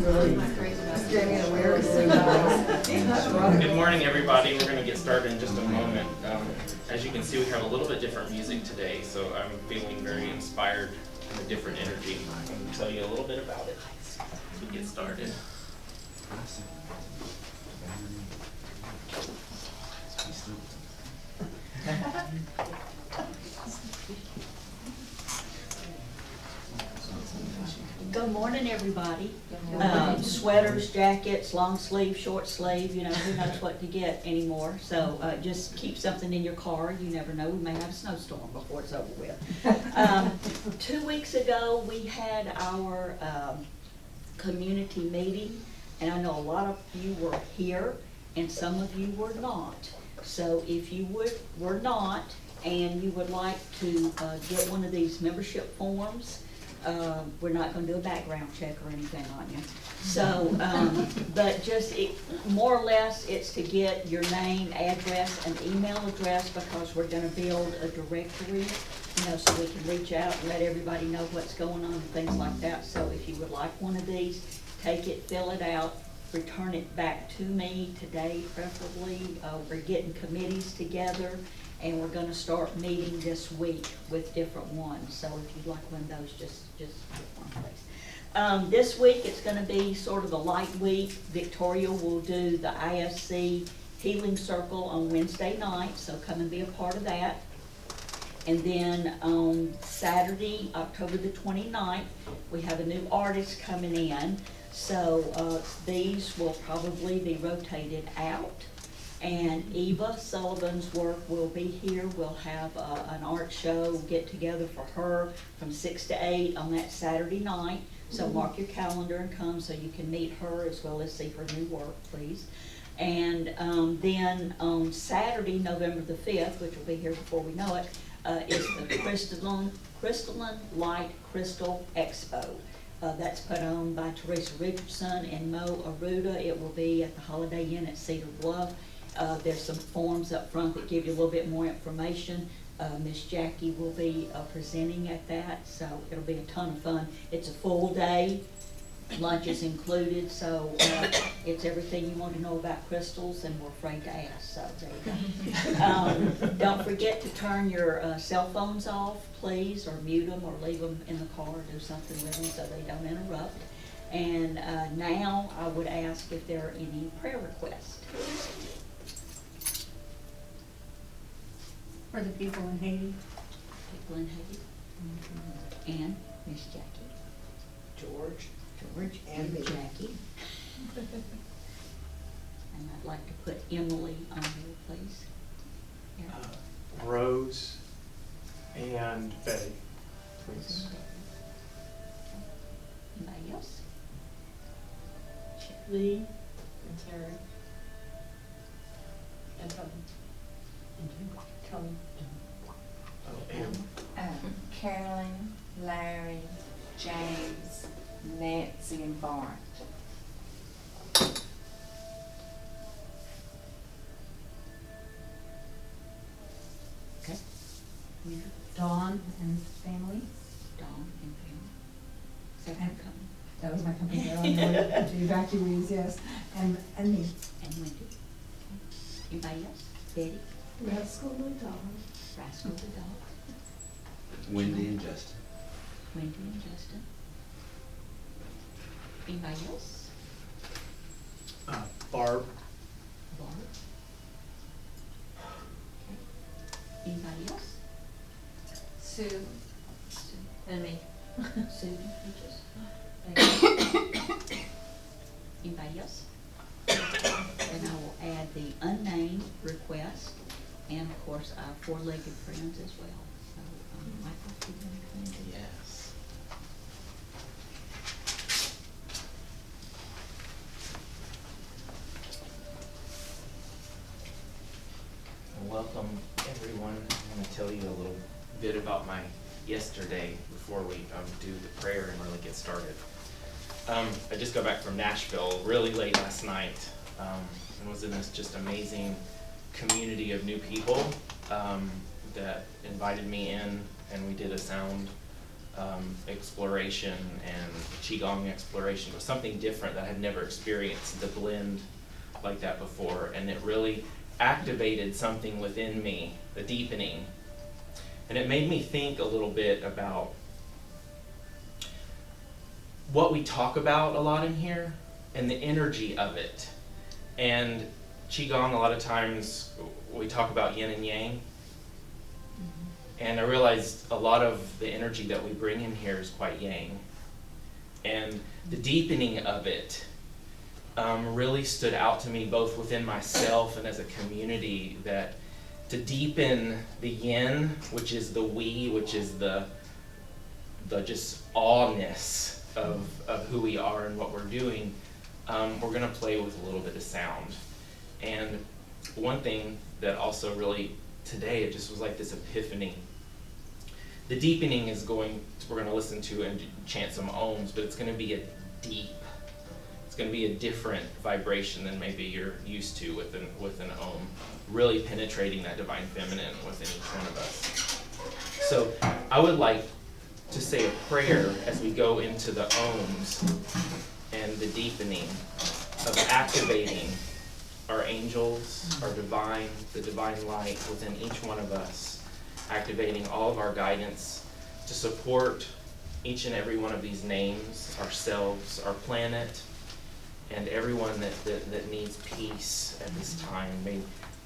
Good morning, everybody. We're going to get started in just a moment. As you can see, we have a little bit different music today, so I'm feeling very inspired and a different energy. I'm going to tell you a little bit about it as we get started. Good morning, everybody. Sweaters, jackets, long sleeve, short sleeve, you know, who knows what to get anymore. So just keep something in your car. You never know, we may have a snowstorm before it's over with. 2 weeks ago, we had our community meeting, and I know a lot of you were here, and some of you were not. So if you were not, and you would like to get one of these membership forms, we're not going to do a background check or anything on you. So, but just more or less, it's to get your name, address, and email address, because we're going to build a directory, you know, so we can reach out and let everybody know what's going on and things like that. So if you would like one of these, take it, fill it out, return it back to me today, preferably. We're getting committees together, and we're gonna start meeting this week with different ones. So if you'd like one of those, just get one, please. This week, it's gonna be sort of a light week. Victoria will do the ISC Healing Circle on Wednesday night, so come and be a part of that. And then on Saturday, October the 29th, we have a new artist coming in. So these will probably be rotated out. And Eva Sullivan's work will be here. We'll have an art show get together for her from 6 to 8 on that Saturday night. So mark your calendar and come so you can meet her as well as see her new work, please. And then on Saturday, November the 5th, which will be here before we know it, is the Crystalline Light Crystal Expo. That's put on by Teresa Richardson and Mo Aruda. It will be at the Holiday Inn at Cedar Bluff. There's some forms up front that give you a little bit more information. Miss Jackie will be presenting at that, so it'll be a ton of fun. It's a full day. Lunch is included, so it's everything you want to know about crystals, and we're afraid to ask, so there you go. Don't forget to turn your cell phones off, please, or mute them, or leave them in the car, or do something with them so they don't interrupt. And now I would ask if there are any prayer requests. For the people in Haiti. People in Haiti. Mm-hmm. And Miss Jackie. George, and Jackie. And I'd like to put Emily on here, please. Yeah. Rose and Betty, please. Anybody else? Lee and Terry. And Tony. Tony. Oh, and Carolyn, Larry, James, Nancy, and Bart. Okay. Yeah. Dawn and family. Dawn and family. Second coming. That was my company there on the way to evacuees, yes, and me. And Wendy. Anybody else? Betty? We have school moved on. Rascal the dog. Wendy and Justin. Wendy and Justin. Anybody else? Barb. Barb. Okay. Anybody else? Sue. Sue. And me. Susan, anybody else? And I will add the unnamed request, and of course our four-legged friends as well. So, Michael, do you want to come in? Yes. Welcome, everyone. I'm going to tell you a little bit about my yesterday before we do the prayer and really get started. I just got back from Nashville really late last night, and was in this just amazing community of new people that invited me in, and we did a sound exploration and Qigong exploration. It was something different that I had never experienced, the blend like that before, and it really activated something within me, the deepening. And it made me think a little bit about what we talk about a lot in here and the energy of it. And Qigong, a lot of times we talk about yin and yang. And I realized a lot of the energy that we bring in here is quite yang. And the deepening of it really stood out to me, both within myself and as a community, that to deepen the yin, which is the we, which is the just awness of who we are and what we're doing, we're going to play with a little bit of sound. And one thing that also really, today, it just was like this epiphany. The deepening is we're going to listen to and chant some ohms, but it's going to be a deep, it's going to be a different vibration than maybe you're used to with an ohm, really penetrating that divine feminine within each one of us. So I would like to say a prayer as we go into the ohms and the deepening of activating our angels, the divine light within each one of us, activating all of our guidance to support each and every one of these names, ourselves, our planet, and everyone that needs peace at this time.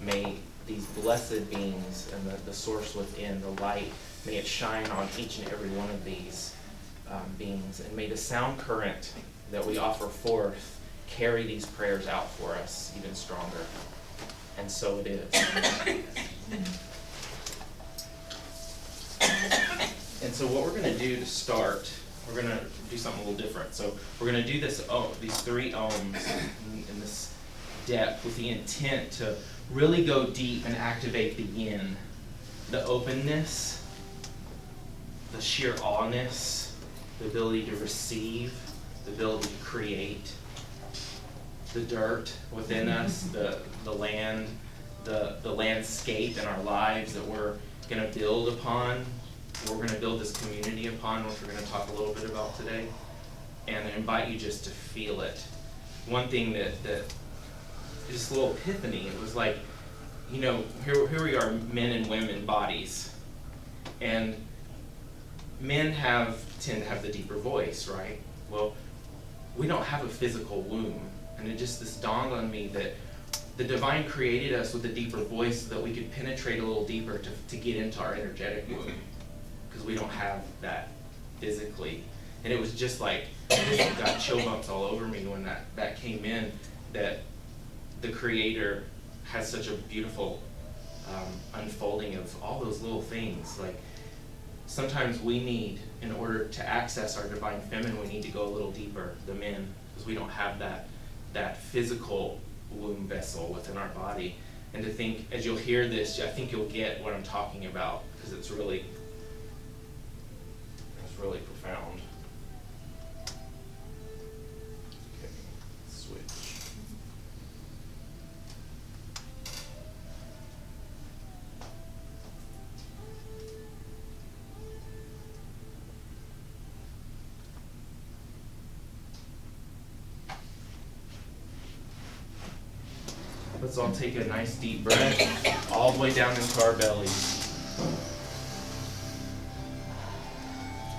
May these blessed beings and the source within, the light, may it shine on each and every one of these beings, and may the sound current that we offer forth carry these prayers out for us even stronger. And so it is. And so what we're going to do to start, we're going to do something a little different. So we're going to do these 3 ohms in this depth with the intent to really go deep and activate the yin, the openness, the sheer awness, the ability to receive, the ability to create, the dirt within us, the land, the landscape in our lives that we're going to build upon. We're going to build this community upon, which we're going to talk a little bit about today, and I invite you just to feel it. One thing that just a little epiphany, it was like, here we are, men and women bodies, and men tend to have the deeper voice, right? Well, we don't have a physical womb, and this dawned on me that the divine created us with a deeper voice so that we could penetrate a little deeper to get into our energetic womb, because we don't have that physically. And it was just like, I got chill bumps all over me when that came in, that the Creator has such a beautiful unfolding of all those little things. Like, sometimes we need, in order to access our divine feminine, we need to go a little deeper, the men, because we don't have that physical womb vessel within our body. And to think, as you'll hear this, I think you'll get what I'm talking about, because it's really profound. Okay, switch. Let's all take a nice deep breath all the way down into our bellies.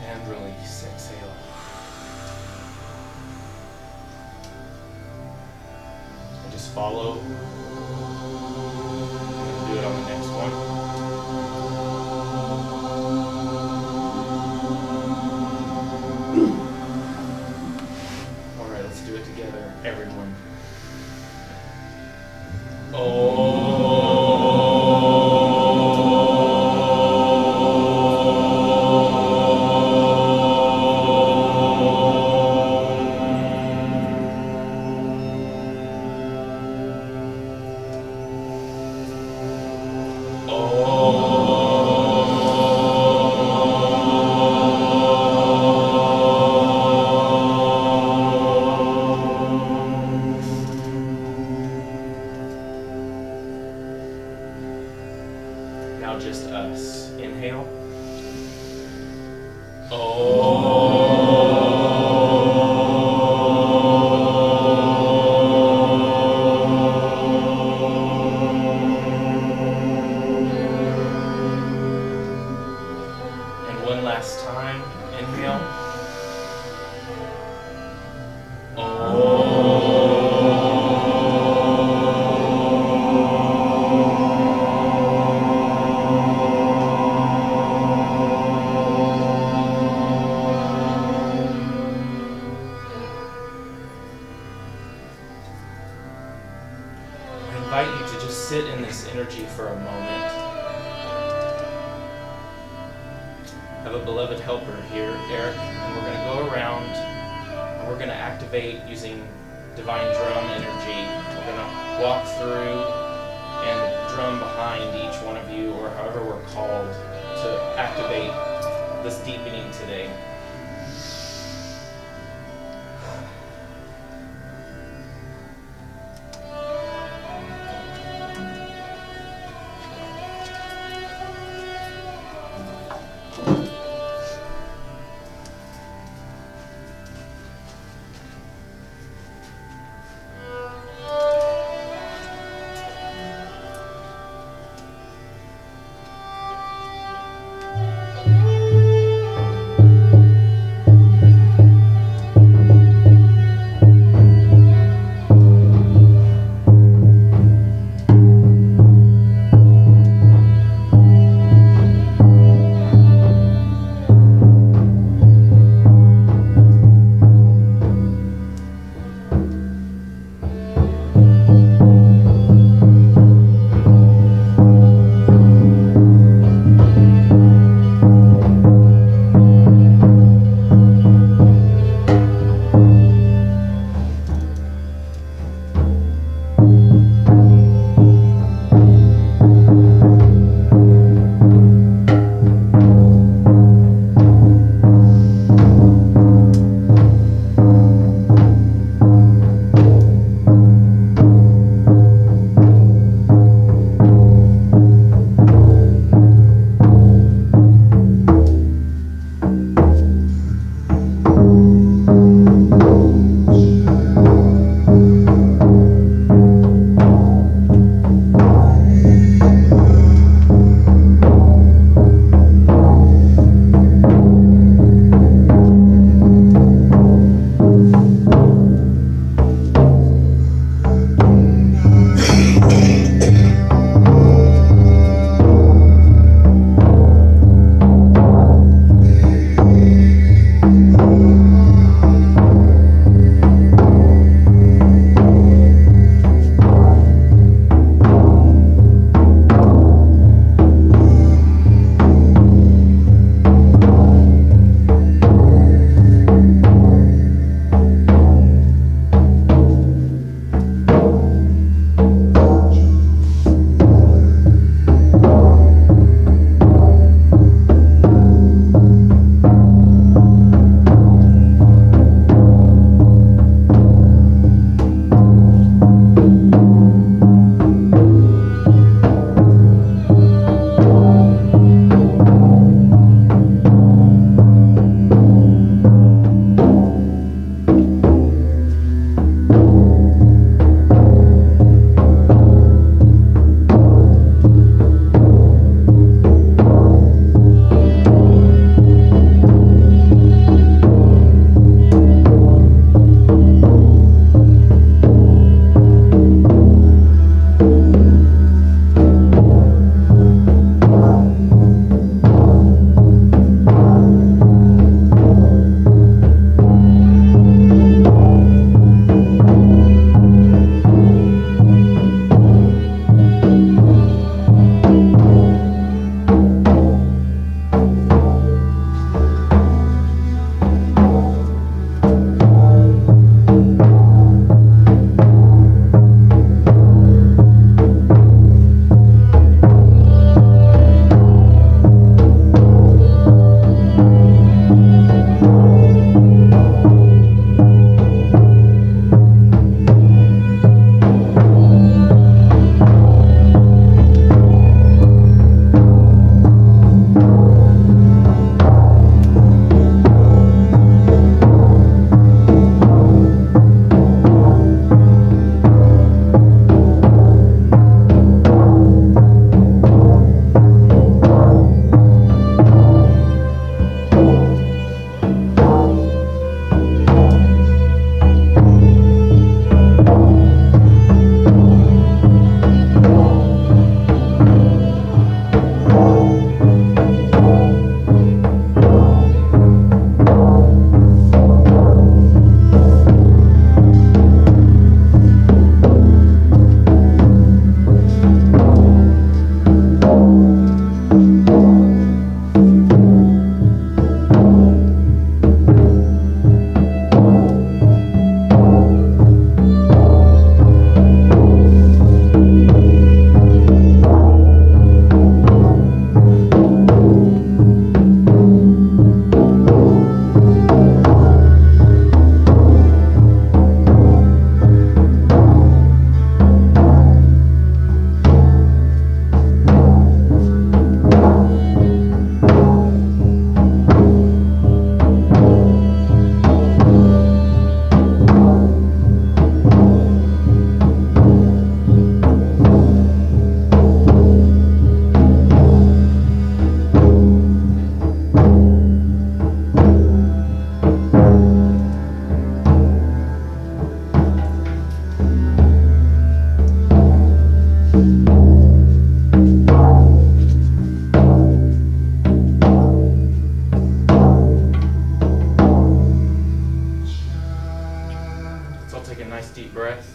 And release, exhale. And just follow. And do it on the next one. All right, let's do it together, everyone. invite you to just sit in this energy for a moment. I have a beloved helper here, Eric, and we're going to go around and we're going to activate using divine drum energy. We're going to walk through and drum behind each one of you, or however we're called to activate this deepening today. all take a nice deep breath.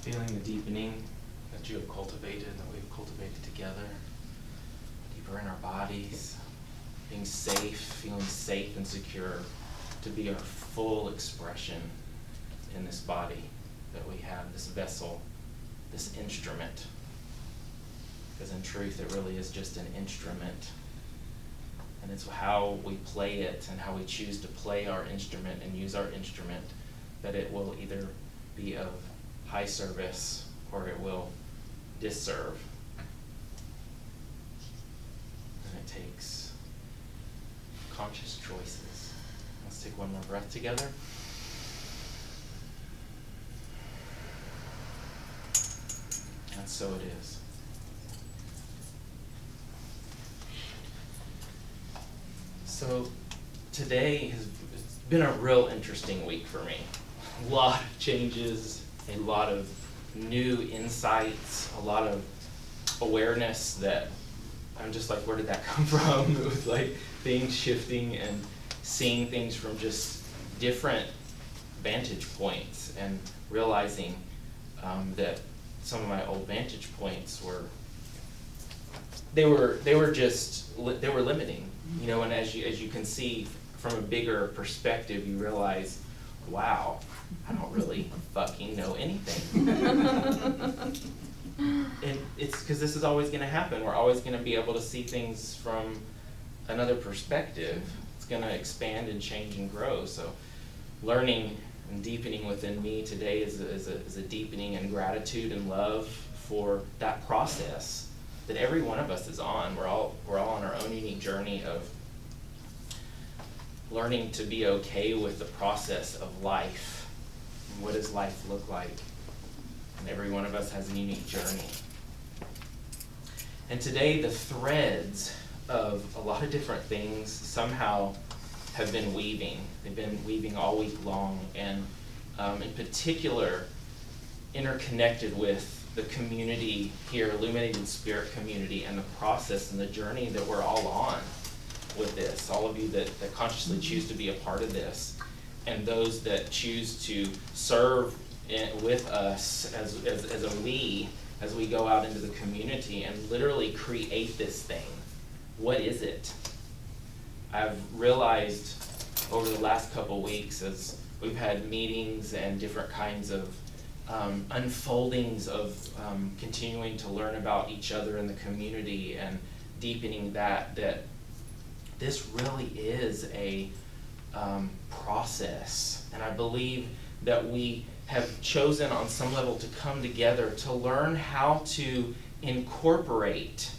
Feeling the deepening that you have cultivated and that we've cultivated together. Deeper in our bodies. Being safe, feeling safe and secure to be our full expression in this body that we have, this vessel, this instrument. Because in truth, it really is just an instrument. And it's how we play it and how we choose to play our instrument and use our instrument that it will either be of high service or it will disserve. And it takes conscious choices. Let's take one more breath together. And so it is. So today has been a real interesting week for me. A lot of changes, a lot of new insights, a lot of awareness that I'm just like, where did that come from? It was like things shifting and seeing things from just different vantage points and realizing that some of my old vantage points were limiting, you know. And as you can see from a bigger perspective, you realize, wow, I don't really fucking know anything. And it's because this is always going to happen. We're always going to be able to see things from another perspective. It's going to expand and change and grow. So learning and deepening within me today is a deepening in gratitude and love for that process that every one of us is on. We're all on our own unique journey of learning to be okay with the process of life. What does life look like? And every one of us has a unique journey. And today the threads of a lot of different things somehow have been weaving. They've been weaving all week long, and in particular interconnected with the community here, Illuminated Spirit community, and the process and the journey that we're all on with this. All of you that consciously choose to be a part of this, and those that choose to serve with us as we go out into the community and literally create this thing. What is it? I've realized over the last couple weeks, as we've had meetings and different kinds of unfoldings of continuing to learn about each other in the community and deepening that this really is a process. And I believe that we have chosen on some level to come together to learn how to incorporate.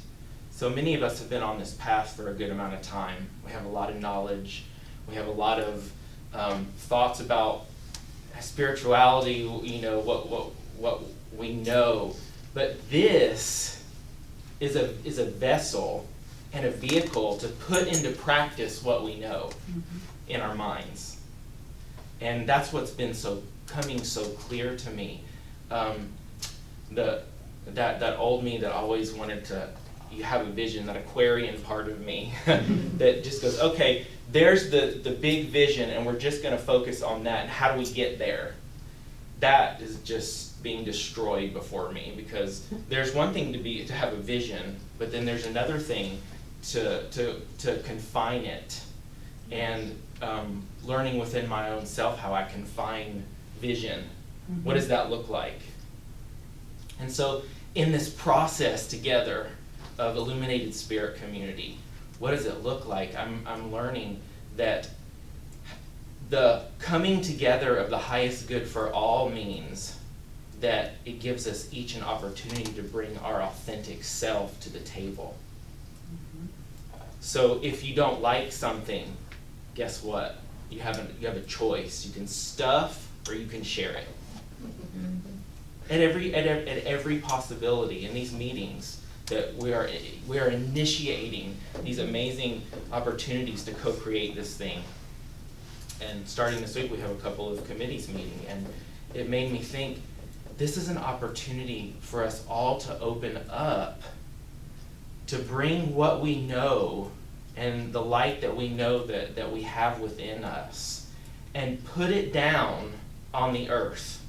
So many of us have been on this path for a good amount of time. We have a lot of knowledge. We have a lot of thoughts about spirituality, you know, what we know. But this is a vessel and a vehicle to put into practice what we know in our minds. And that's what's been coming so clear to me. That old me that always wanted to, you have a vision, that Aquarian part of me that just goes, okay, there's the big vision and we're just going to focus on that, and how do we get there? That is just being destroyed before me, because there's one thing to have a vision, but then there's another thing to confine it, and learning within my own self how I confine vision. What does that look like? And so in this process together of Illuminated Spirit community, what does it look like? I'm learning that the coming together of the highest good for all means that it gives us each an opportunity to bring our authentic self to the table. So if you don't like something, guess what? You have a choice. You can stuff or you can share it. At every possibility in these meetings that we are initiating these amazing opportunities to co-create this thing. And starting this week, we have a couple of committees meeting, and it made me think, this is an opportunity for us all to open up, to bring what we know and the light that we know that we have within us, and put it down on the earth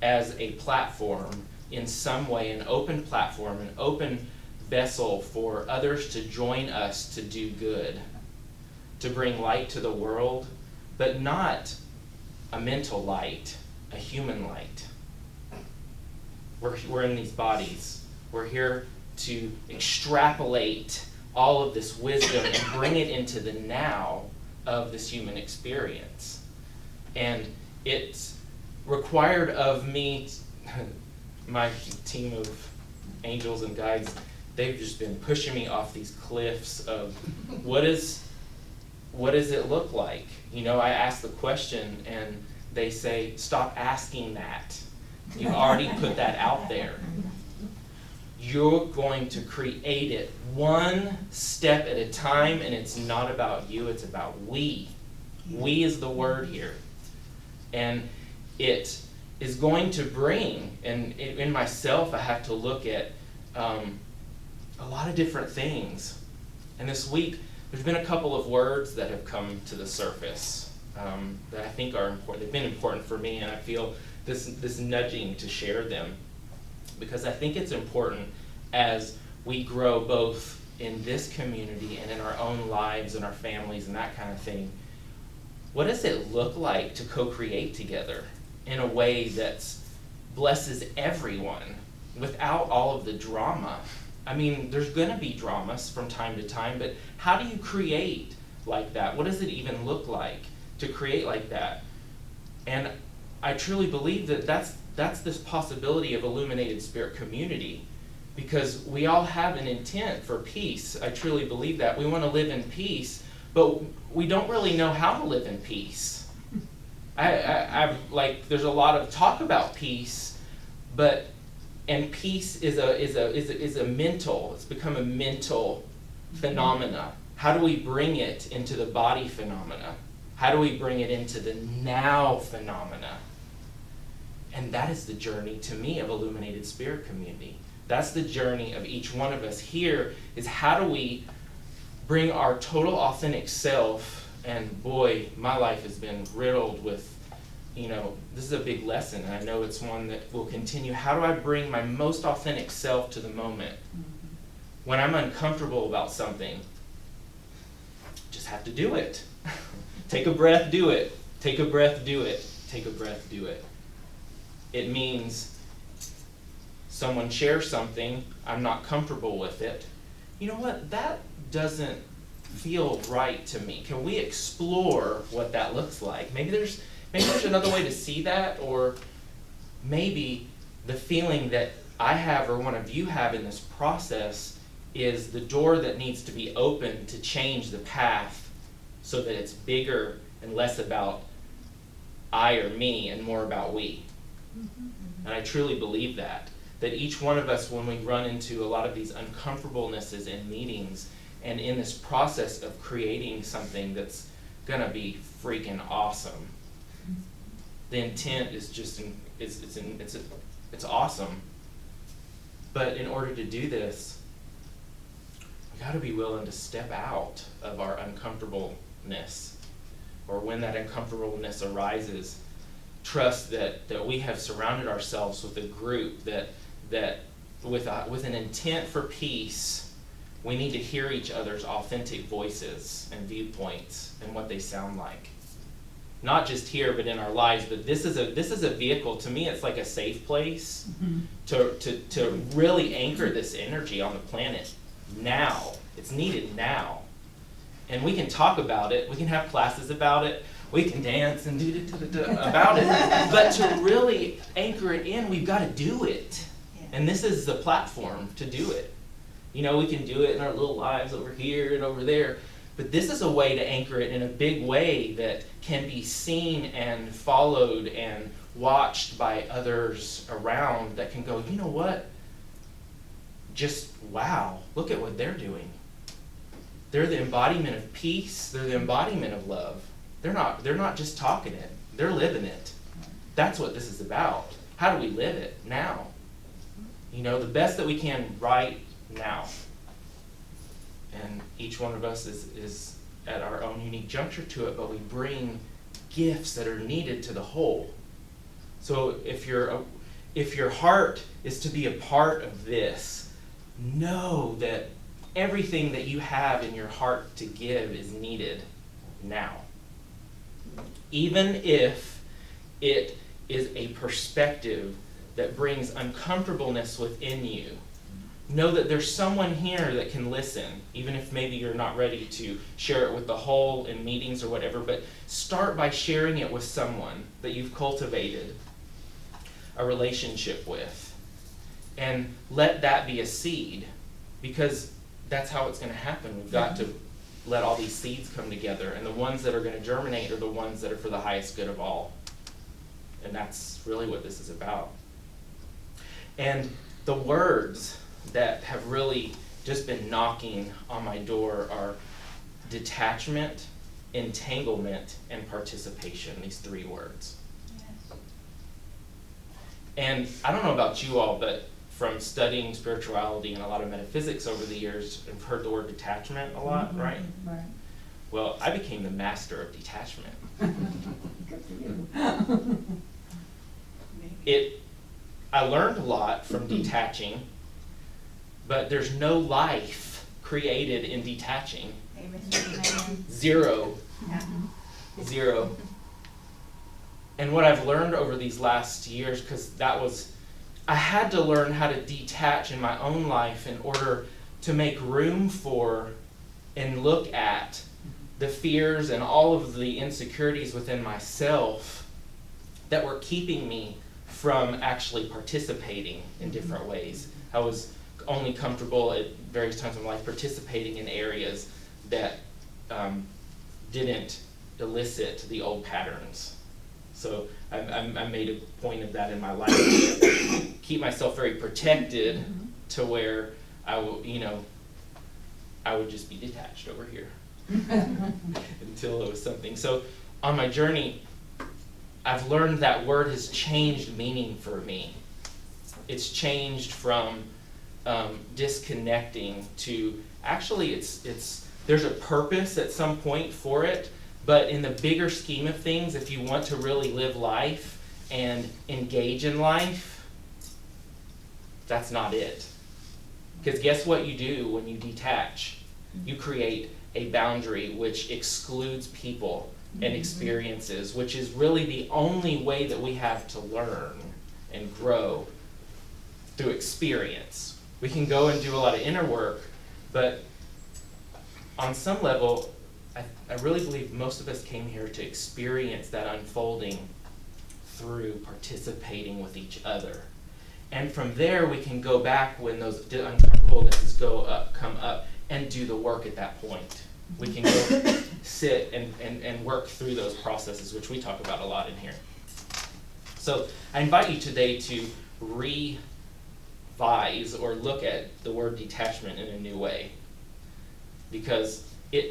as a platform in some way, an open platform, an open vessel for others to join us to do good, to bring light to the world, but not a mental light, a human light. We're in these bodies. We're here to extrapolate all of this wisdom and bring it into the now of this human experience. And it's required of me, my team of angels and guides, they've just been pushing me off these cliffs of what does it look like? You know, I ask the question and they say, stop asking that. You've already put that out there. You're going to create it one step at a time, and it's not about you, it's about we. We is the word here. And it is going to bring, and in myself I have to look at a lot of different things. And this week, there's been a couple of words that have come to the surface that I think are important. They've been important for me, and I feel this nudging to share them, because I think it's important as we grow both in this community and in our own lives and our families and that kind of thing. What does it look like to co-create together in a way that blesses everyone without all of the drama? I mean, there's going to be dramas from time to time, but how do you create like that? What does it even look like to create like that? And I truly believe that that's this possibility of illuminated spirit community, because we all have an intent for peace. I truly believe that. We want to live in peace, but we don't really know how to live in peace. I've like, there's a lot of talk about peace, and peace is a mental, it's become a mental phenomena. How do we bring it into the body phenomena? How do we bring it into the now phenomena? And that is the journey, to me, of illuminated spirit community. That's the journey of each one of us here, is how do we bring our total authentic self, and boy, my life has been riddled with, this is a big lesson, and I know it's one that will continue. How do I bring my most authentic self to the moment? When I'm uncomfortable about something, just have to do it. Take a breath, do it. Take a breath, do it. Take a breath, do it. It means someone shares something, I'm not comfortable with it. You know what? That doesn't feel right to me. Can we explore what that looks like? Maybe there's another way to see that, or maybe the feeling that I have or one of you have in this process is the door that needs to be opened to change the path so that it's bigger and less about I or me and more about we. And I truly believe that each one of us, when we run into a lot of these uncomfortablenesses in meetings and in this process of creating something that's gonna be freaking awesome, the intent is just, it's awesome. But in order to do this, we gotta be willing to step out of our uncomfortableness, or when that uncomfortableness arises, trust that we have surrounded ourselves with a group that with an intent for peace. We need to hear each other's authentic voices and viewpoints and what they sound like. Not just here, but in our lives. But this is a vehicle. To me, it's like a safe place to really anchor this energy on the planet now. It's needed now. And we can talk about it. We can have classes about it. We can dance and do about it. But to really anchor it in, we've got to do it. And this is the platform to do it. We can do it in our little lives over here and over there. But this is a way to anchor it in a big way that can be seen and followed and watched by others around, that can go, you know what? Just wow, look at what they're doing. They're the embodiment of peace. They're the embodiment of love. they're not just talking it, they're living it. That's what this is about. How do we live it now? You know, the best that we can right now. And each one of us is at our own unique juncture to it, but we bring gifts that are needed to the whole. So if your heart is to be a part of this, know that everything that you have in your heart to give is needed now. Even if it is a perspective that brings uncomfortableness within you, know that there's someone here that can listen, even if maybe you're not ready to share it with the whole in meetings or whatever, but start by sharing it with someone that you've cultivated a relationship with. And let that be a seed, because that's how it's going to happen. We've got to let all these seeds come together, and the ones that are going to germinate are the ones that are for the highest good of all. And that's really what this is about. And the words that have really just been knocking on my door are detachment, entanglement, and participation, these 3 words. Yes. And I don't know about you all, but from studying spirituality and a lot of metaphysics over the years, I've heard the word detachment a lot, right? Right. Well, I became the master of detachment. Good for you. I learned a lot from detaching, but there's no life created in detaching. Amen. Zero. Yeah. Zero. And what I've learned over these last years, because I had to learn how to detach in my own life in order to make room for and look at the fears and all of the insecurities within myself that were keeping me from actually participating in different ways. I was only comfortable at various times in my life participating in areas that didn't elicit the old patterns. So I made a point of that in my life, to keep myself very protected to where I would just be detached over here until it was something. So on my journey, I've learned that word has changed meaning for me. It's changed from disconnecting to actually there's a purpose at some point for it, but in the bigger scheme of things, if you want to really live life and engage in life, that's not it. Because guess what you do when you detach? You create a boundary which excludes people and experiences, which is really the only way that we have to learn and grow, through experience. We can go and do a lot of inner work, but on some level, I really believe most of us came here to experience that unfolding through participating with each other. And from there, we can go back when those uncomfortablenesses come up and do the work at that point. We can go sit and work through those processes, which we talk about a lot in here. So I invite you today to revise or look at the word detachment in a new way, because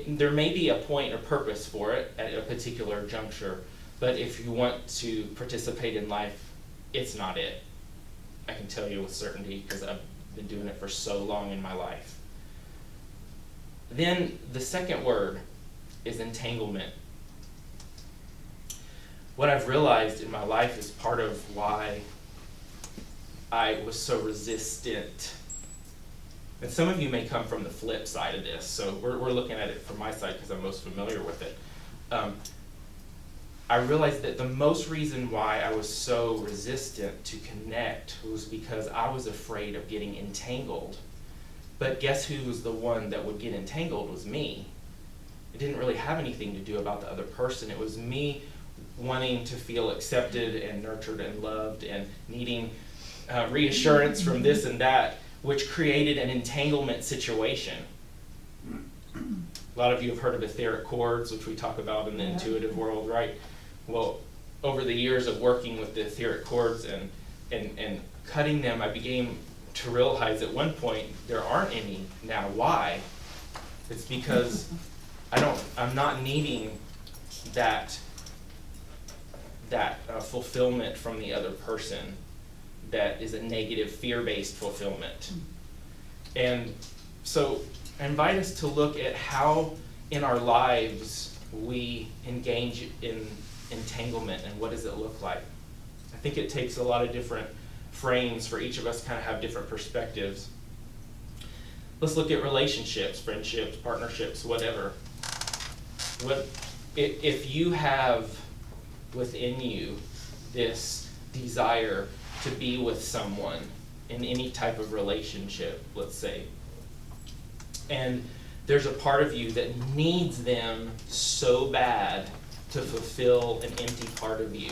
there may be a point or purpose for it at a particular juncture, but if you want to participate in life, it's not it. I can tell you with certainty, because I've been doing it for so long in my life. Then the second word is entanglement. What I've realized in my life is part of why I was so resistant. And some of you may come from the flip side of this, so we're looking at it from my side because I'm most familiar with it. I realized that the most reason why I was so resistant to connect was because I was afraid of getting entangled. But guess who was the one that would get entangled? Was me. It didn't really have anything to do about the other person. It was me wanting to feel accepted and nurtured and loved and needing reassurance from this and that, which created an entanglement situation. A lot of you have heard of etheric cords, which we talk about in the intuitive world, right? Well, over the years of working with the etheric cords and cutting them, I began to realize at one point there aren't any now. Why? It's because I'm not needing that fulfillment from the other person that is a negative fear-based fulfillment. And so I invite us to look at how in our lives we engage in entanglement and what does it look like. I think it takes a lot of different frames for each of us to kind of have different perspectives. Let's look at relationships, friendships, partnerships, whatever. If you have within you this desire to be with someone in any type of relationship, let's say, and there's a part of you that needs them so bad to fulfill an empty part of you,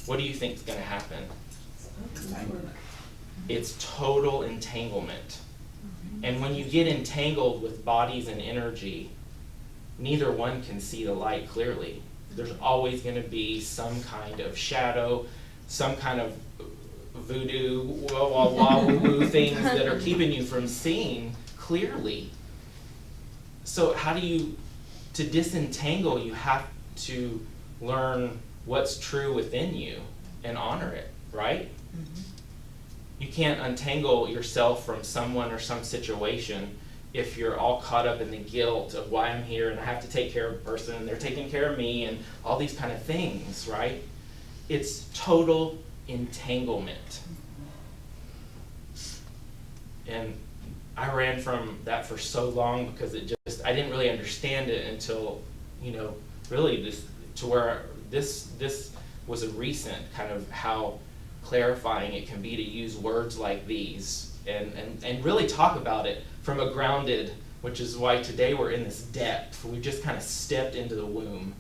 what do you think is going to happen? It's total entanglement. And when you get entangled with bodies and energy, neither one can see the light clearly. There's always going to be some kind of shadow, some kind of voodoo, woo things that are keeping you from seeing clearly. So how do you, to disentangle, you have to learn what's true within you and honor it, right? You can't untangle yourself from someone or some situation if you're all caught up in the guilt of why I'm here and I have to take care of a person and they're taking care of me and all these kind of things, right? It's total entanglement. And I ran from that for so long because it just, I didn't really understand it until, really this was a recent kind of how clarifying it can be to use words like these and really talk about it from a grounded, which is why today we're in this depth. We just kind of stepped into the womb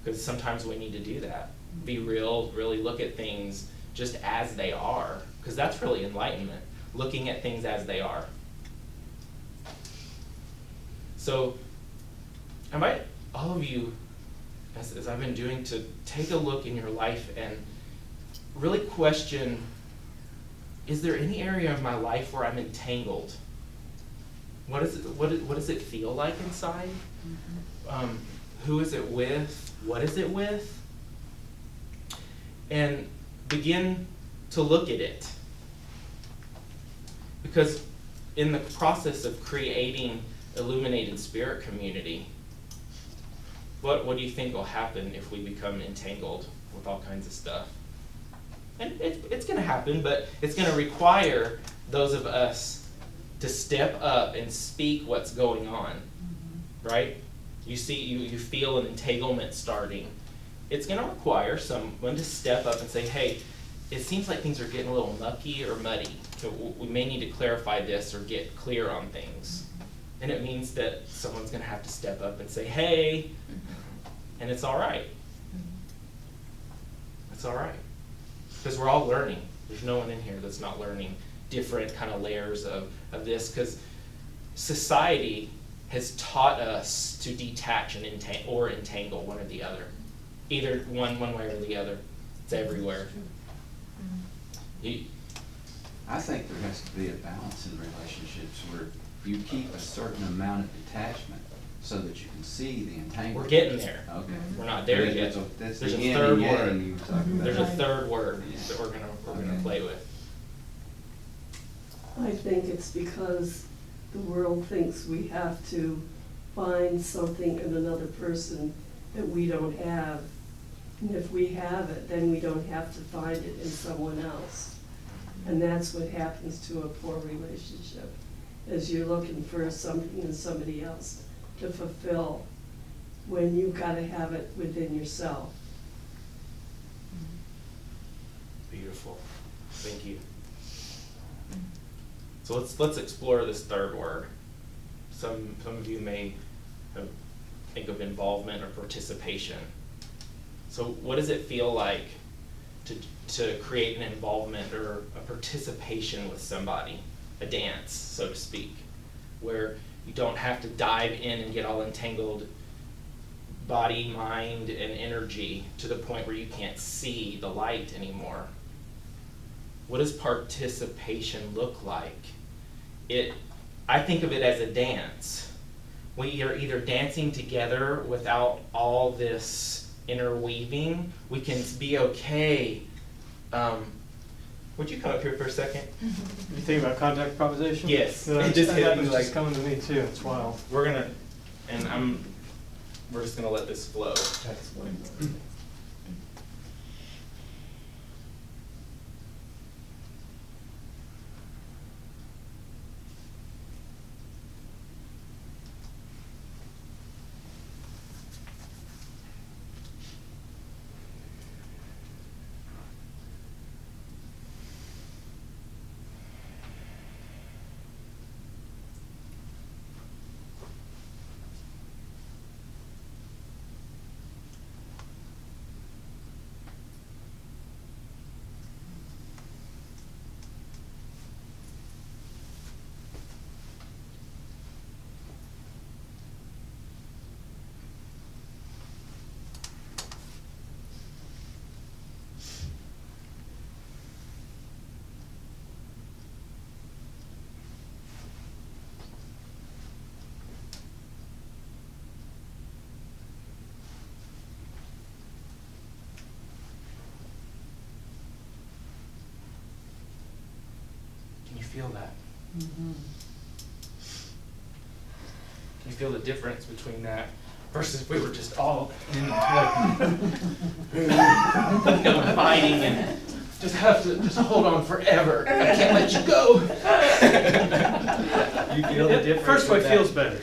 because sometimes we need to do that. Be real, really look at things just as they are, because that's really enlightenment, looking at things as they are. So I invite all of you, as I've been doing, to take a look in your life and really question, is there any area of my life where I'm entangled? What does it feel like inside? Who is it with? What is it with? And begin to look at it. Because in the process of creating illuminated spirit community, what do you think will happen if we become entangled with all kinds of stuff? And it's going to happen, but it's going to require those of us to step up and speak what's going on, right? You feel an entanglement starting. It's going to require someone to step up and say, hey, it seems like things are getting a little mucky or muddy. So we may need to clarify this or get clear on things. And it means that someone's going to have to step up and say, hey, and it's all right. It's all right. Because we're all learning. There's no one in here that's not learning different kind of layers of this, because society has taught us to detach and entangle one or the other. Either one way or the other. It's everywhere. I think there has to be a balance in relationships where you keep a certain amount of detachment so that you can see the entanglement. We're getting there. Okay. We're not there yet. That's There's the a yin third and yang word. you were talking about. There's a third word that we're gonna Okay. play with. I think it's because the world thinks we have to find something in another person that we don't have. And if we have it, then we don't have to find it in someone else. And that's what happens to a poor relationship, is you're looking for something in somebody else to fulfill when you've got to have it within yourself. Beautiful. Thank you. So let's explore this third word. Some of you may think of involvement or participation. So what does it feel like to create an involvement or a participation with somebody, a dance, so to speak, where you don't have to dive in and get all entangled body, mind, and energy to the point where you can't see the light anymore? What does participation look like? I think of it as a dance. we are either dancing together without all this interweaving. We can be okay. Would you come up here for a second? You think about contact proposition? Yes. Yeah, It just that hit me happens like- just coming to me too, it's wild. We're just gonna let this flow. That's funny. Can you feel that? Can you feel the difference between that versus if we were just all in fighting and just have to just hold on forever. I can't let you go. You feel the difference? First way with that? feels better.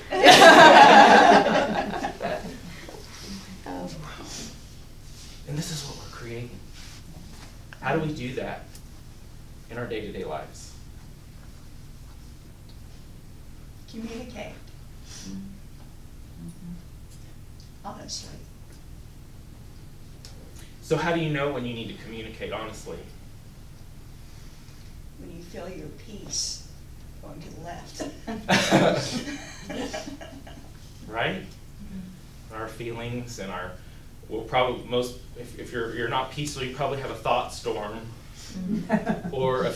And this is what we're creating. How do we do that in our day-to-day lives? Communicate. Honestly. So how do you know when you need to communicate honestly? When you feel your peace going to the left. Right? Our feelings and our, well, probably most, if you're not peaceful, you probably have a thought storm or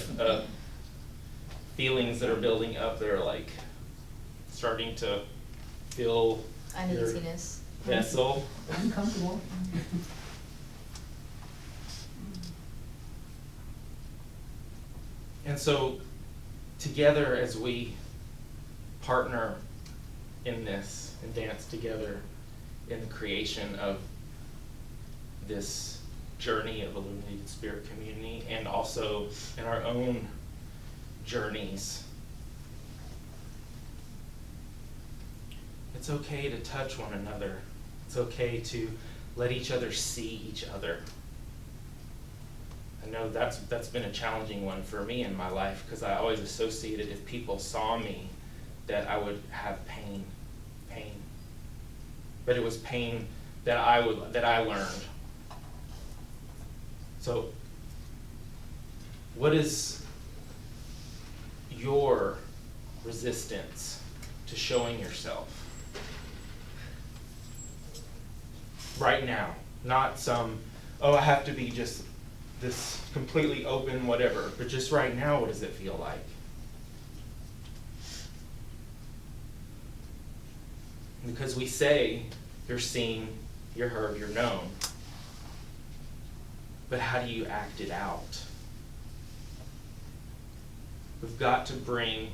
feelings that are building up that are like starting to fill your Uneasiness. vessel. Uncomfortable. And so together as we partner in this and dance together in the creation of this journey of Illuminated Spirit Community and also in our own journeys, it's okay to touch one another. It's okay to let each other see each other. I know that's been a challenging one for me in my life because I always associated if people saw me that I would have pain. But it was pain that I learned. So what is your resistance to showing yourself? Right now, not some, oh, I have to be just this completely open whatever, but just right now, what does it feel like? Because we say you're seen, you're heard, you're known, but how do you act it out? We've got to bring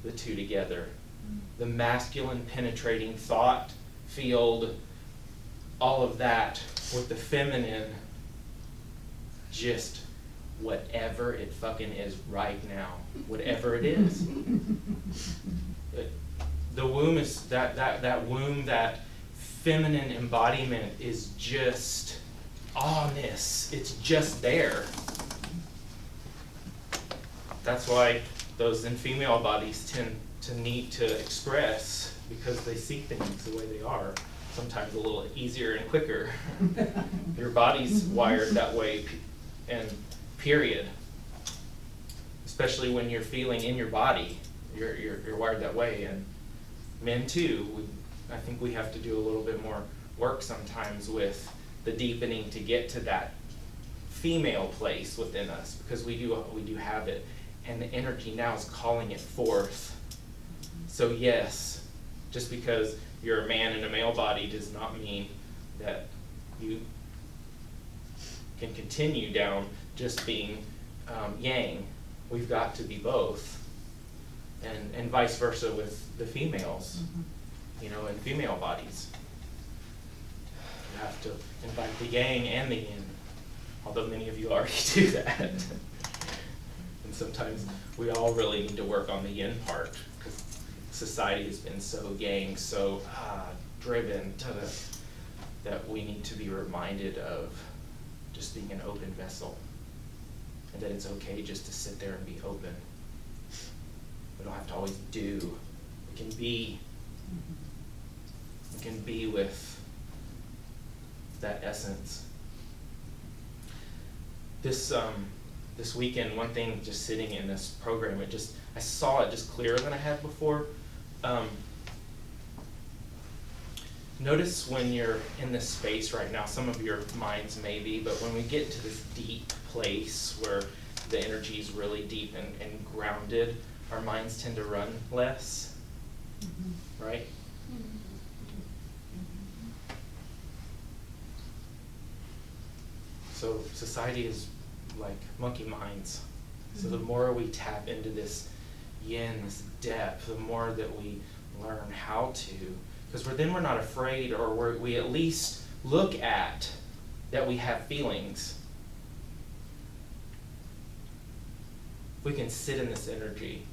the two together. The masculine penetrating thought field, all of that, with the feminine, just whatever it fucking is right now, whatever it is. The womb is that womb, that feminine embodiment is just awness. It's just there. That's why those in female bodies tend to need to express, because they see things the way they are, sometimes a little easier and quicker. Your body's wired that way, and period. Especially when you're feeling in your body, you're wired that way. And men too, I think we have to do a little bit more work sometimes with the deepening to get to that female place within us, because we do have it, and the energy now is calling it forth. So yes, just because you're a man in a male body does not mean that you can continue down just being yang. We've got to be both. And vice versa with the females, you know, in female bodies. You have to invite the yang and the yin, although many of you already do that. And sometimes we all really need to work on the yin part, because society has been so yang, so driven to that we need to be reminded of just being an open vessel, and that it's okay just to sit there and be open. We don't have to always do. We can be. We can be with that essence. This weekend, one thing just sitting in this program, I saw it just clearer than I had before. Notice when you're in this space right now, some of your minds may be, but when we get to this deep place where the energy is really deep and grounded, our minds tend to run less, right? So society is like monkey minds. So the more we tap into this yin, this depth, the more that we learn how to, because we're not afraid, or we at least look at that we have feelings. We can sit in this energy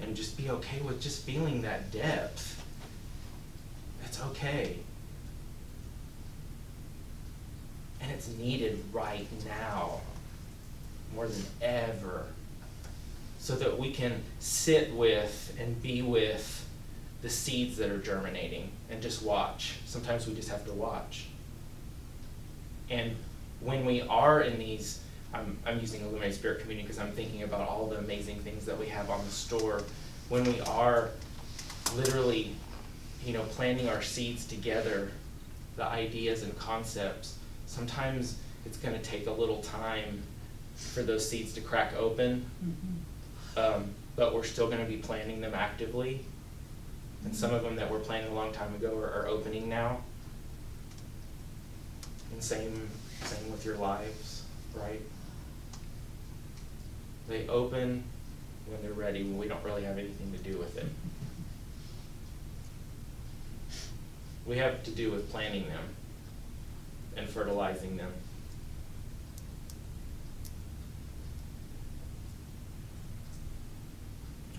and just be okay with just feeling that depth. It's okay. And it's needed right now, more than ever, so that we can sit with and be with the seeds that are germinating and just watch. Sometimes we just have to watch. And when we are in these, I'm using Illuminated Spirit Community because I'm thinking about all the amazing things that we have on the store. When we are literally, planting our seeds together, the ideas and concepts, sometimes it's going to take a little time for those seeds to crack open, but we're still going to be planting them actively. And some of them that were planted a long time ago are opening now. And same with your lives, right? They open when they're ready, when we don't really have anything to do with it. We have to do with planting them and fertilizing them.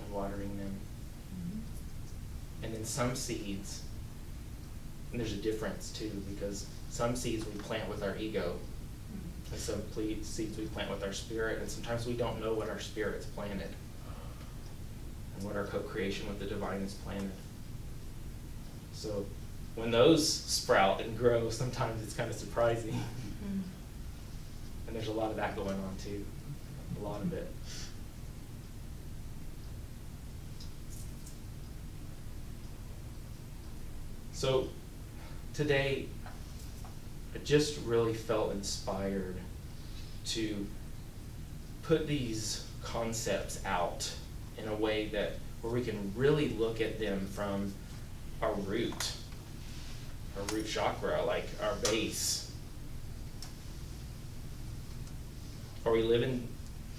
And watering them. And then some seeds, and there's a difference too, because some seeds we plant with our ego, and some seeds we plant with our spirit, and sometimes we don't know what our spirit's planted and what our co-creation with the divine is planted. So when those sprout and grow, sometimes it's kind of surprising. And there's a lot of that going on too, a lot of it. So today, I just really felt inspired to put these concepts out in a way that where we can really look at them from our root chakra, like our base. Are we living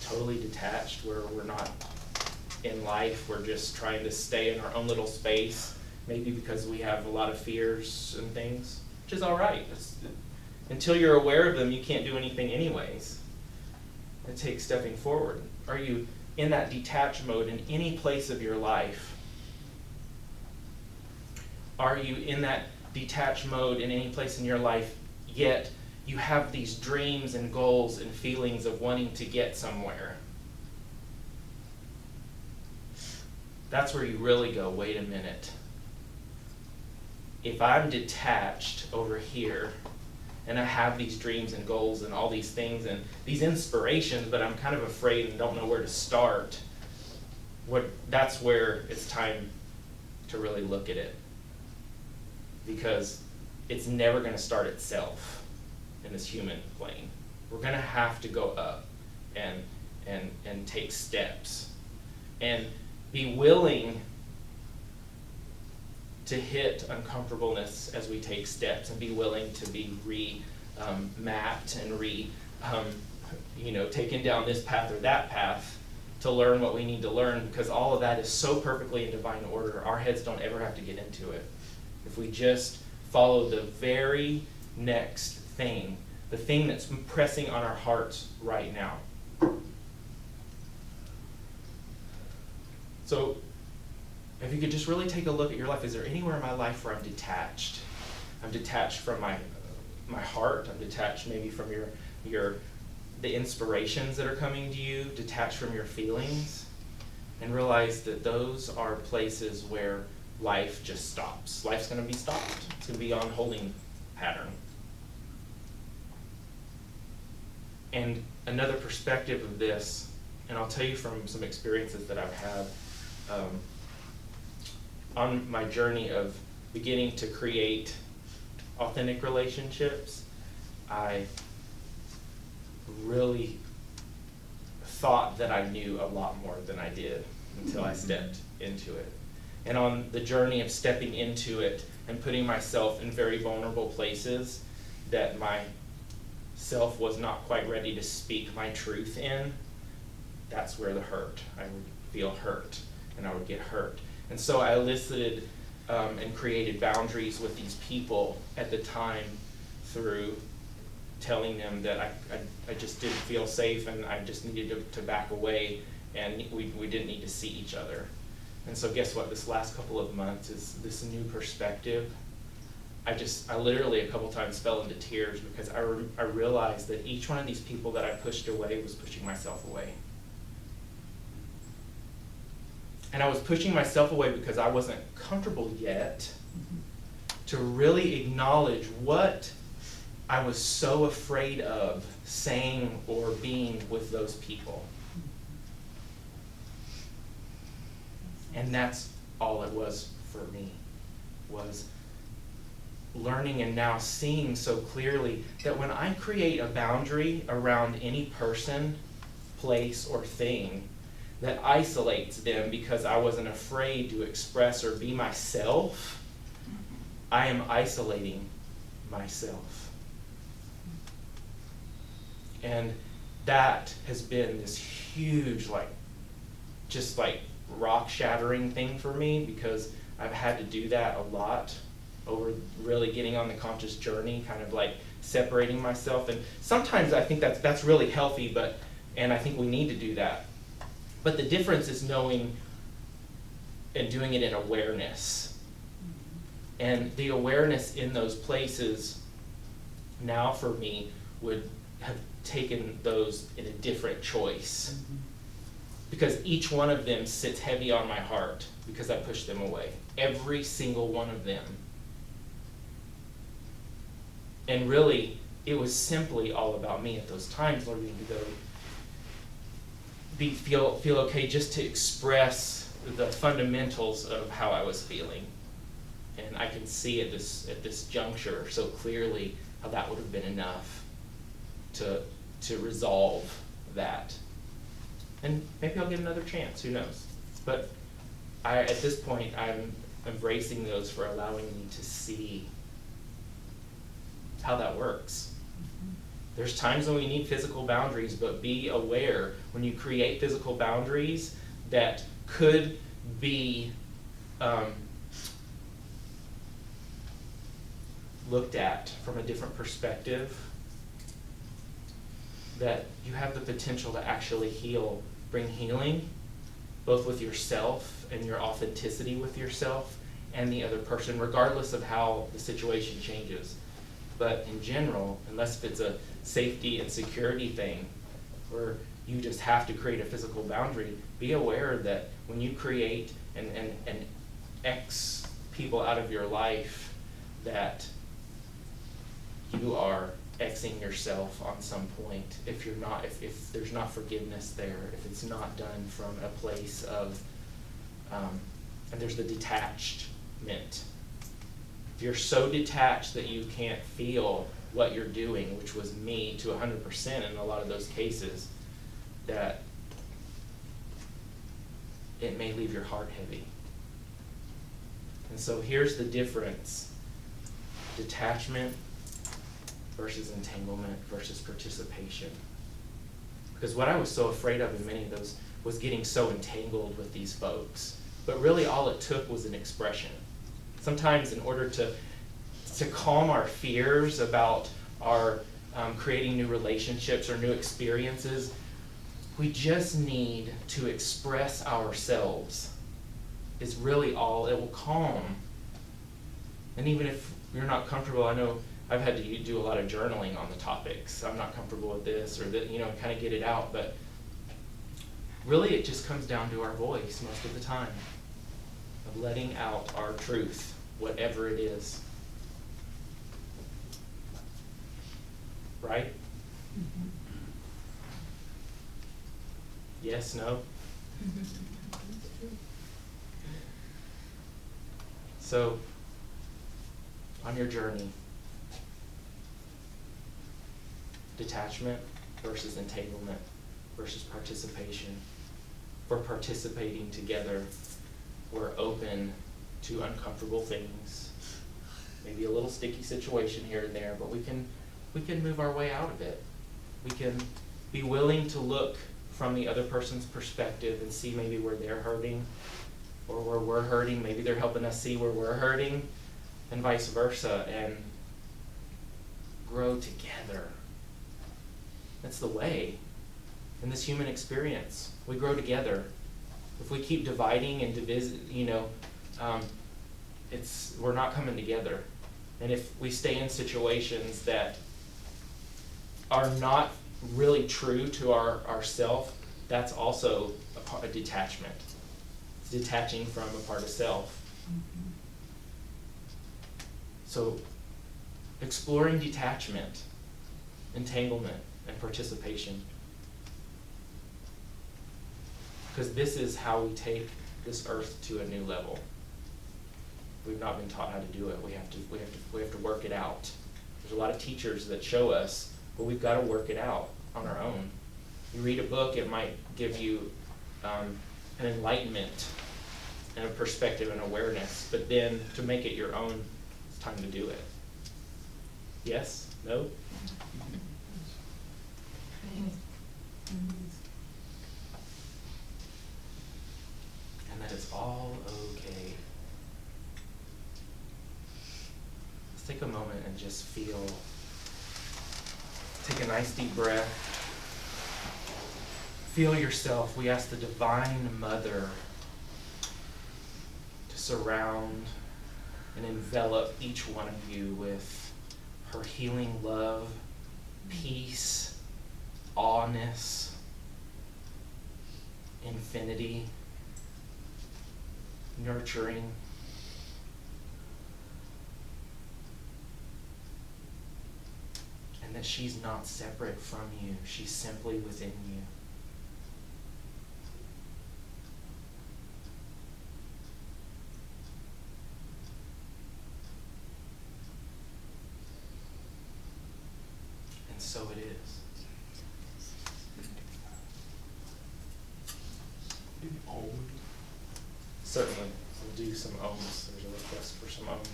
totally detached where we're not in life, we're just trying to stay in our own little space? Maybe because we have a lot of fears and things, which is all right. Until you're aware of them, you can't do anything anyways. It takes stepping forward. Are you in that detached mode in any place of your life? Are you in that detached mode in any place in your life, yet you have these dreams and goals and feelings of wanting to get somewhere? That's where you really go, wait a minute. If I'm detached over here, and I have these dreams and goals and all these things and these inspirations, but I'm kind of afraid and don't know where to start, that's where it's time to really look at it. Because it's never going to start itself in this human plane. We're going to have to go up and take steps and be willing to hit uncomfortableness as we take steps and be willing to be mapped and taken down this path or that path to learn what we need to learn, because all of that is so perfectly in divine order. Our heads don't ever have to get into it. If we just follow the very next thing, the thing that's pressing on our hearts right now. So if you could just really take a look at your life, is there anywhere in my life where I'm detached? I'm detached from my heart. I'm detached maybe from the inspirations that are coming to you, detached from your feelings, and realize that those are places where life just stops. Life's going to be stopped. It's going to be on holding pattern. And another perspective of this, and I'll tell you from some experiences that I've had on my journey of beginning to create authentic relationships, I really thought that I knew a lot more than I did until I stepped into it. And on the journey of stepping into it and putting myself in very vulnerable places that my self was not quite ready to speak my truth in, that's where the hurt. I would feel hurt, and I would get hurt. And so I elicited and created boundaries with these people at the time through telling them that I just didn't feel safe, and I just needed to back away, and we didn't need to see each other. And so guess what? This last couple of months is this new perspective. I literally a couple times fell into tears because I realized that each one of these people that I pushed away was pushing myself away. And I was pushing myself away because I wasn't comfortable yet to really acknowledge what I was so afraid of saying or being with those people. And that's all it was for me, was learning and now seeing so clearly that when I create a boundary around any person, place, or thing that isolates them because I wasn't afraid to express or be myself, I am isolating myself. And that has been this huge, just rock-shattering thing for me, because I've had to do that a lot over really getting on the conscious journey, kind of separating myself. And sometimes I think that's really healthy, and I think we need to do that. But the difference is knowing and doing it in awareness. And the awareness in those places now for me would have taken those in a different choice. Because each one of them sits heavy on my heart because I pushed them away. Every single one of them. And really, it was simply all about me at those times, learning to go feel okay just to express the fundamentals of how I was feeling. And I can see at this juncture so clearly how that would have been enough to resolve that. And maybe I'll get another chance, who knows? But at this point, I'm embracing those for allowing me to see how that works. There's times when we need physical boundaries, but be aware when you create physical boundaries that could be looked at from a different perspective, that you have the potential to actually bring healing, both with yourself and your authenticity with yourself and the other person, regardless of how the situation changes. But in general, unless it's a safety and security thing where you just have to create a physical boundary, be aware that when you create and X people out of your life, that you are Xing yourself on some point if there's not forgiveness there, if it's not done from a place of and there's the detachment. If you're so detached that you can't feel what you're doing, which was me to 100% in a lot of those cases, that it may leave your heart heavy. And so here's the difference. Detachment versus entanglement versus participation. Because what I was so afraid of in many of those was getting so entangled with these folks. But really all it took was an expression. Sometimes in order to calm our fears about our creating new relationships or new experiences, we just need to express ourselves. Is really all it will calm. And even if you're not comfortable, I know I've had to do a lot of journaling on the topics. I'm not comfortable with this or that, kind of get it out. But really it just comes down to our voice most of the time, of letting out our truth, whatever it is. Right? Mm-hmm. Yes, no? So, on your journey, detachment versus entanglement versus participation. We're participating together. We're open to uncomfortable things. Maybe a little sticky situation here and there, but we can move our way out of it. We can be willing to look from the other person's perspective and see maybe where they're hurting or where we're hurting. Maybe they're helping us see where we're hurting, and vice versa, and grow together. That's the way. In this human experience, we grow together. If we keep dividing and we're not coming together. And if we stay in situations that are not really true to ourself, that's also a detachment. It's detaching from a part of self. Mm-hmm. So, exploring detachment, entanglement, and participation. Because this is how we take this earth to a new level. We've not been taught how to do it. We have to work it out. There's a lot of teachers that show us, but we've got to work it out on our own. You read a book, it might give you an enlightenment and a perspective and awareness, but then to make it your own, it's time to do it. Yes? No? And that it's all okay. Let's take a moment and just feel. Take a nice deep breath. Feel yourself. We ask the Divine Mother to surround and envelop each one of you with her healing love, peace, awness, infinity, nurturing. And that she's not separate from you. She's simply within you. And so it is. Certainly. We'll do some ohms. There's a request for some ohms.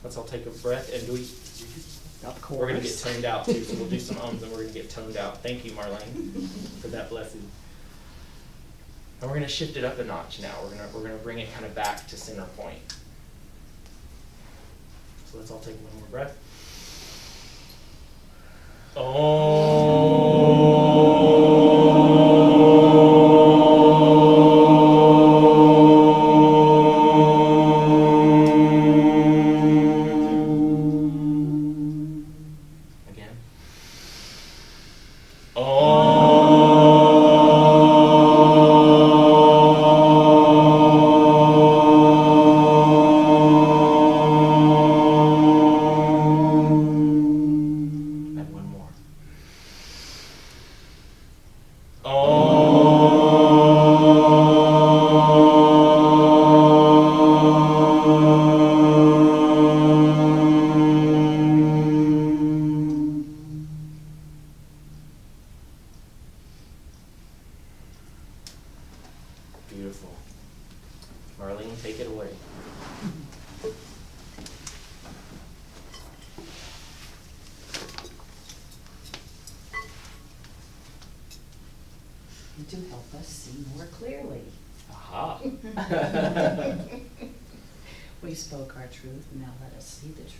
Let's all take a breath, and we're going to get toned out too, so we'll do some ohms and we're going to get toned out. Thank you, Marlene, for that blessing. And we're going to shift it up a notch now. We're going to bring it kind of back to center point. So let's all take one more breath. Again. And one more. us see more clearly. Aha. We spoke our truth, now let us see the truth.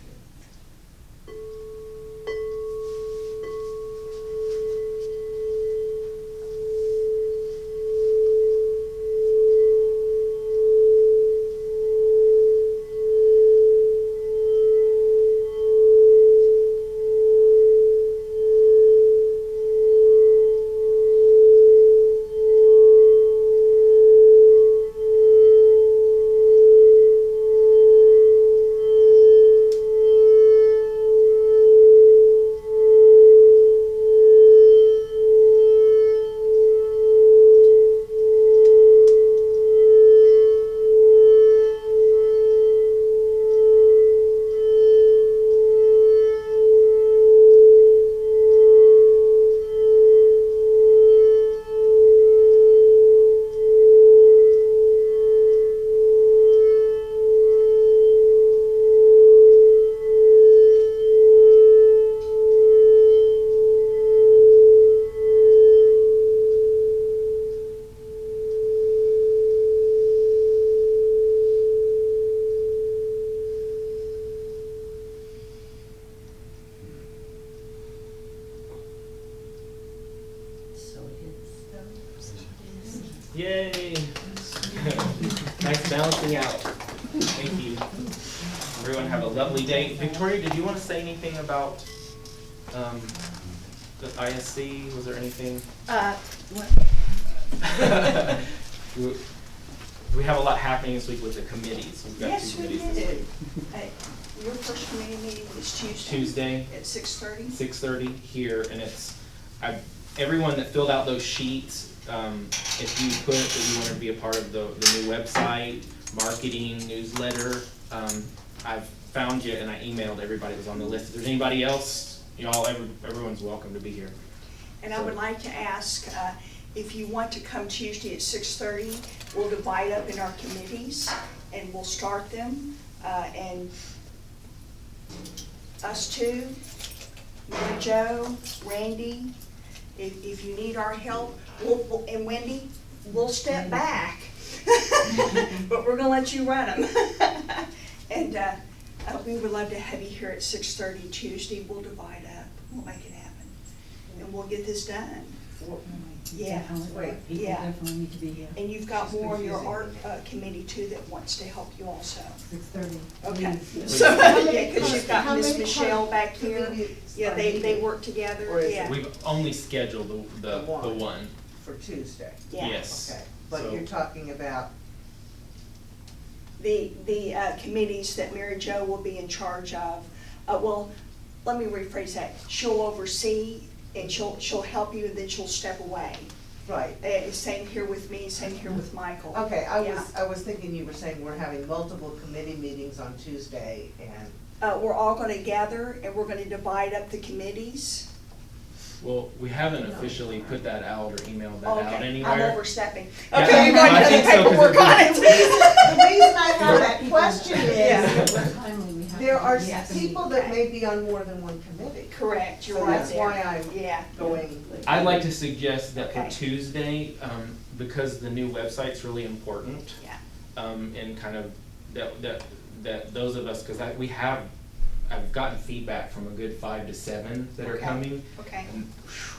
So it is. Yay. Nice balancing out. Thank you. Everyone have a lovely day. Victoria, did you want to say anything about the ISC? Was there anything? What? We have a lot happening this week with the committees. We've got Yes, two we committees this did. week. Your first committee meeting is Tuesday. Tuesday, At 6:30? 6:30 here, and everyone that filled out those sheets, if you put that you want to be a part of the new website, marketing, newsletter, I've found you and I emailed everybody that was on the list. If there's anybody else, everyone's welcome to be here. And I would like to ask, if you want to come Tuesday at 6:30, we'll divide up in our committees and we'll start them. And us two, Mary Jo, Randy, if you need our help, and Wendy, we'll step back. But we're gonna let you run them. And we would love to have you here at 6:30 Tuesday. We'll divide up, we'll make it happen, and we'll get this done. Yeah. Definitely. People Yeah. definitely need to be here. And you've got more on your art committee too that wants to help you also. 6:30. Okay. Please. So, yeah, because you've How got Miss many Michelle back here. committees Yeah, are they meeting? work together, Or is it- yeah. We've only scheduled the one. one. For Tuesday? Yeah. Yes. Okay, but So- you're talking about, The committees that Mary Jo will be in charge of, well, let me rephrase that. She'll oversee and she'll help you and then she'll step away. right, Same here with me, same here with Michael. okay, I Yeah. was thinking you were saying we're having multiple committee meetings on Tuesday and, We're all gonna gather and we're gonna divide up the committees. Well, we haven't officially put that out or emailed that Oh, out okay, anywhere. I'm overstepping. Yeah, Okay, you're going I to think the so, 'cause paperwork on it. the reason I have that People- question Yeah. is, What timely we have. there are Yes. people that may be on more than one committee. Correct, you're So right that's there. why I'm Yeah. going, I'd like to suggest that for Okay. Tuesday, because the new website's really important, Yeah. and kind of that those of us, because I've gotten feedback from a good 5 to 7 that are Okay. coming. Okay. And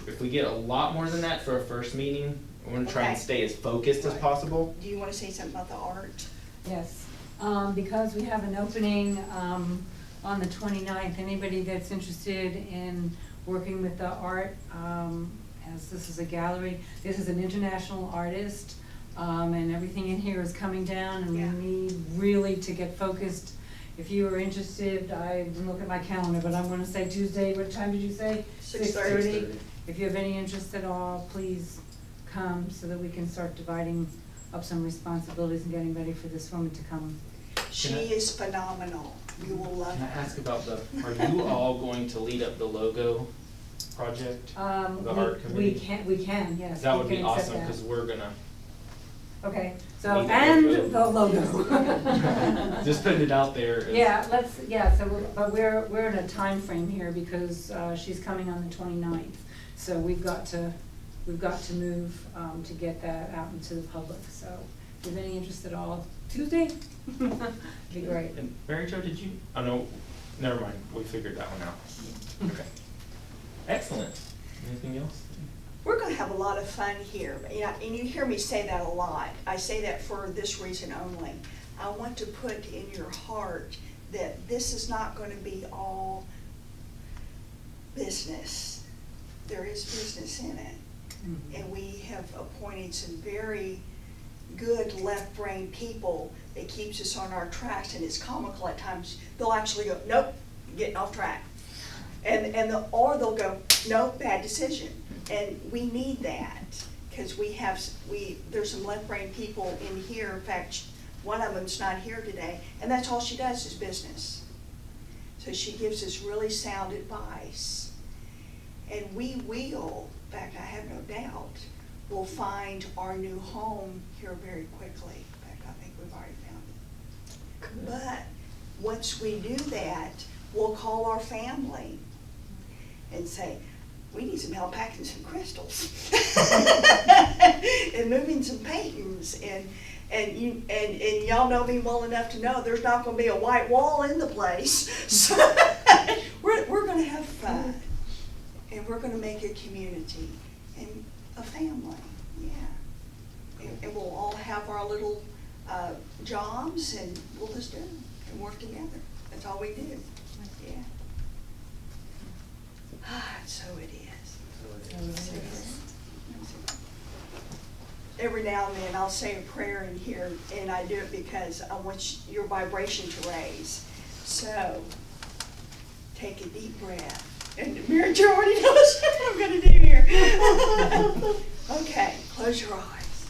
if we get a lot more than that for a first meeting, I want to try and Okay. stay as focused as Right. possible. Do you want to say something about the art? Yes, because we have an opening on the 29th, anybody that's interested in working with the art, as this is a gallery, this is an international artist, and everything in here is coming down, and Yeah. we need really to get focused. If you are interested, I didn't look at my calendar, but I'm gonna say Tuesday, what time did you say? 6:30. 6:30. If you have any interest at all, please come so that we can start dividing up some responsibilities and getting ready for this woman to come. She Can I- is phenomenal. You will love Can I her. ask about are you all going to lead up the logo project? The art We committee? can, yes. That we would be can accept awesome, that. because we're gonna, Okay, so, Need the and logo. the logo. just putting it out there. is- Yeah, but we're in a time frame here because, she's coming on the 29th. So we've got to we've got to move, to get that out into the public, so if you have any interest at all, Tuesday, it'd be great. And Mary Jo, did you, oh no, never mind, we figured that one out. Okay. Excellent. Anything else? We're gonna have a lot of fun here, and you hear me say that a lot. I say that for this reason only. I want to put in your heart that this is not gonna be all business. There is business in it. And we have appointed some very good left-brain people that keeps us on our tracks, and it's comical at times. They'll actually go, nope, getting off track. Or they'll go, nope, bad decision. And we need that, because there's some left-brain people in here. In fact, one of them's not here today, and that's all she does is business. So she gives us really sound advice. And we will, in fact, I have no doubt, we'll find our new home here very quickly. In fact, I think we've already found it. But once we do that, we'll call our family and say, we need some help packing some crystals and moving some paintings, and y'all know me well enough to know there's not going to be a white wall in the place. So we're going to have fun, and we're going to make a community and a family. Yeah, and we'll all have our little jobs, and we'll just do it and work together. That's all we do. Yeah. So it is. Every now and then I'll say a prayer in here, and I do it because I want your vibration to raise. So, take a deep breath. And Mary Jo already knows what I'm going to do here. Okay, close your eyes.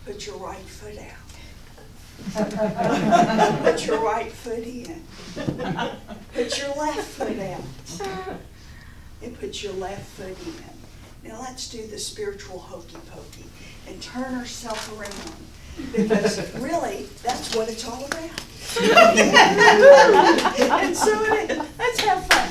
Put your right foot out. Put your right foot in. Put your left foot out. And put your left foot in. Now let's do the spiritual hokey pokey and turn ourselves around. Because really, that's what it's all about. And so it is. Let's have fun.